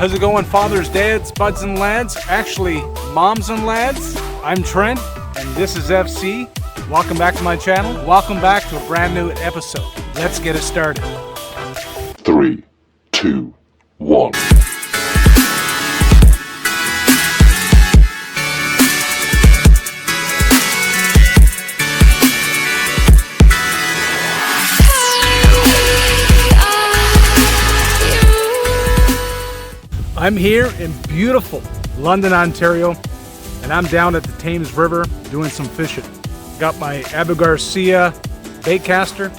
How's it going, fathers, dads, buds, and lads? Actually, moms and lads. I'm Trent, and this is FC. Welcome back to my channel. Welcome back to a brand new episode. Let's get it started. 3, 2, 1. I'm here in beautiful London, Ontario, and I'm down at the Thames River doing some fishing. Got my Abu Garcia bait caster,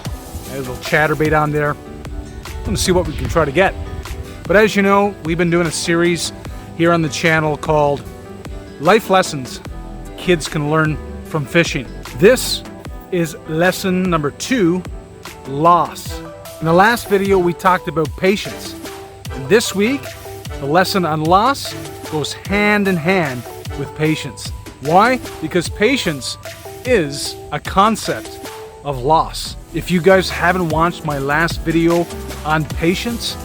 a little chatterbait on there. I'm gonna see what we can try to get. But as you know, we've been doing a series here on the channel called Life Lessons Kids Can Learn from Fishing. This is lesson number 2, loss. In the last video, we talked about patience. And this week, the lesson on loss goes hand in hand with patience. Why? Because patience is a concept of loss. If you guys haven't watched my last video on patience,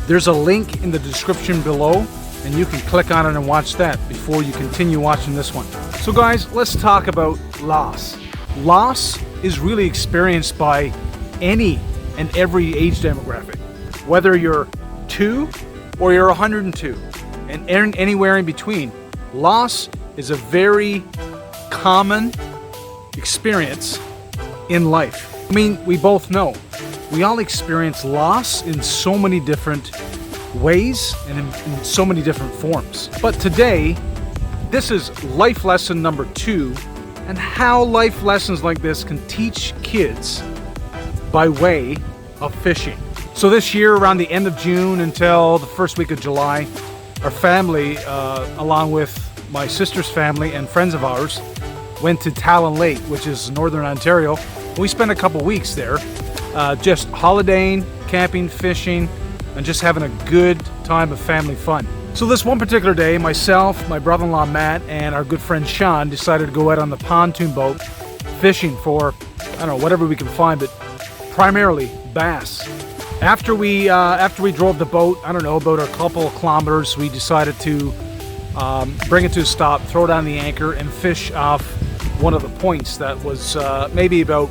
there's a link in the description below and you can click on it and watch that before you continue watching this one. So guys, let's talk about loss. Loss is really experienced by any and every age demographic. Whether you're 2 or you're 102 and anywhere in between, loss is a very common experience in life. I mean, we both know we all experience loss in so many different ways and in so many different forms. But today, this is life lesson number 2 and how life lessons like this can teach kids by way of fishing. So this year, around the end of June until the first week of July, our family, along with my sister's family and friends of ours, went to Talon Lake, which is northern Ontario. We spent a couple weeks there, just holidaying, camping, fishing, and just having a good time of family fun. So this one particular day, myself, my brother-in-law Matt, and our good friend Sean decided to go out on the pontoon boat fishing for, I don't know, whatever we can find, but primarily bass. After we drove the boat, I don't know, about a couple of kilometers, we decided to bring it to a stop, throw down the anchor, and fish off one of the points that was maybe about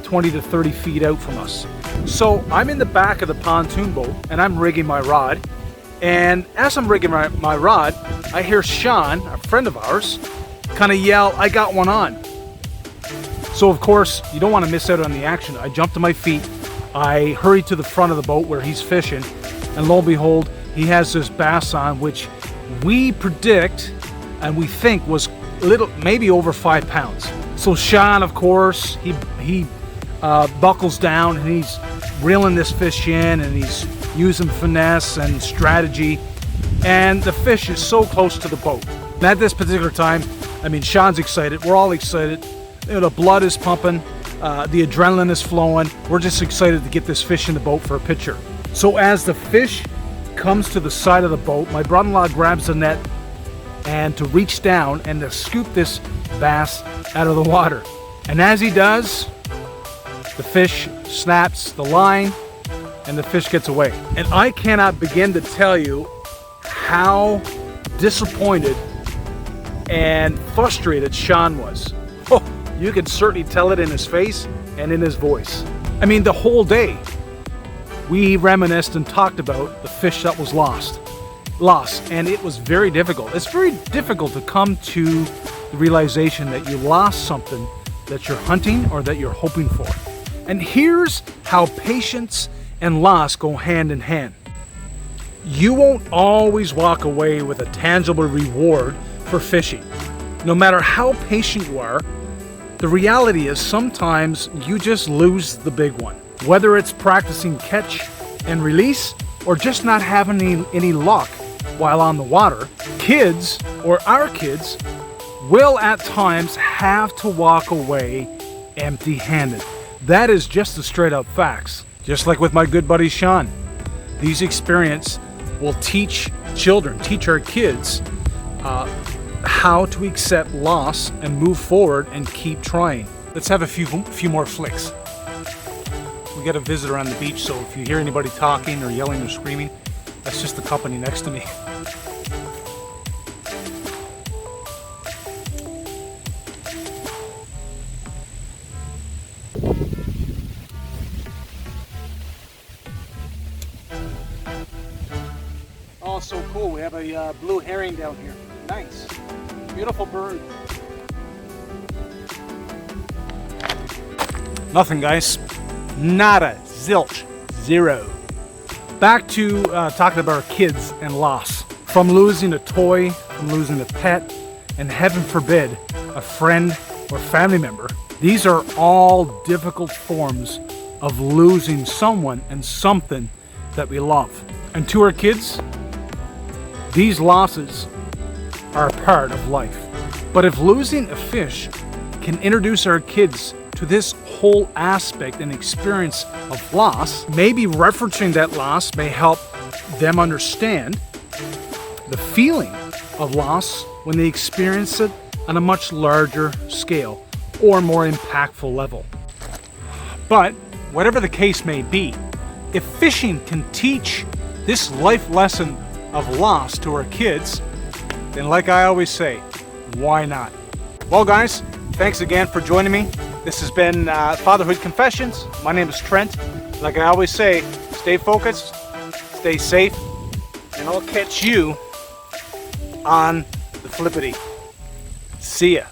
20 to 30 feet out from us. So I'm in the back of the pontoon boat, and I'm rigging my rod. And as I'm rigging my rod, I hear Sean, a friend of ours, kind of yell, "I got one on." So of course, you don't want to miss out on the action. I jumped to my feet. I hurried to the front of the boat where he's fishing, and lo and behold, he has this bass on, which we predict and we think was maybe over 5 pounds. So Sean, of course, he buckles down and he's reeling this fish in, and he's using finesse and strategy, and the fish is so close to the boat. And at this particular time, I mean, Sean's excited, we're all excited, you know, the blood is pumping, the adrenaline is flowing. We're just excited to get this fish in the boat for a picture. So as the fish comes to the side of the boat, my brother-in-law grabs the net and to reach down and to scoop this bass out of the water. And as he does, the fish snaps the line and the fish gets away. And I cannot begin to tell you how disappointed and frustrated Sean was. Oh, you can certainly tell it in his face and in his voice. I mean, the whole day we reminisced and talked about the fish that was lost, and it was very difficult. It's very difficult to come to the realization that you lost something that you're hunting or that you're hoping for. And here's how patience and loss go hand in hand. You won't always walk away with a tangible reward for fishing. No matter how patient you are, the reality is sometimes you just lose the big one. Whether it's practicing catch and release or just not having any luck while on the water, kids, or our kids, will at times have to walk away empty-handed. That is just the straight up facts. Just like with my good buddy Sean. These experiences will teach children, teach our kids how to accept loss and move forward and keep trying. Let's have a few more flicks. We got a visitor on the beach, so if you hear anybody talking or yelling or screaming, that's just the company next to me. Oh, we have a blue herring down here. Nice. Beautiful bird. Nothing, guys. Nada. Zilch. Zero. Back to talking about our kids and loss. From losing a toy, from losing a pet, and heaven forbid, a friend or family member. These are all difficult forms of losing someone and something that we love. And to our kids, these losses are a part of life. But if losing a fish can introduce our kids to this whole aspect and experience of loss, maybe referencing that loss may help them understand the feeling of loss when they experience it on a much larger scale or more impactful level. But whatever the case may be, if fishing can teach this life lesson of loss to our kids, then like I always say, why not? Well guys, thanks again for joining me. This has been Fatherhood Confessions. My name is Trent. Like I always say, stay focused, stay safe, and I'll catch you on the flippity. See ya.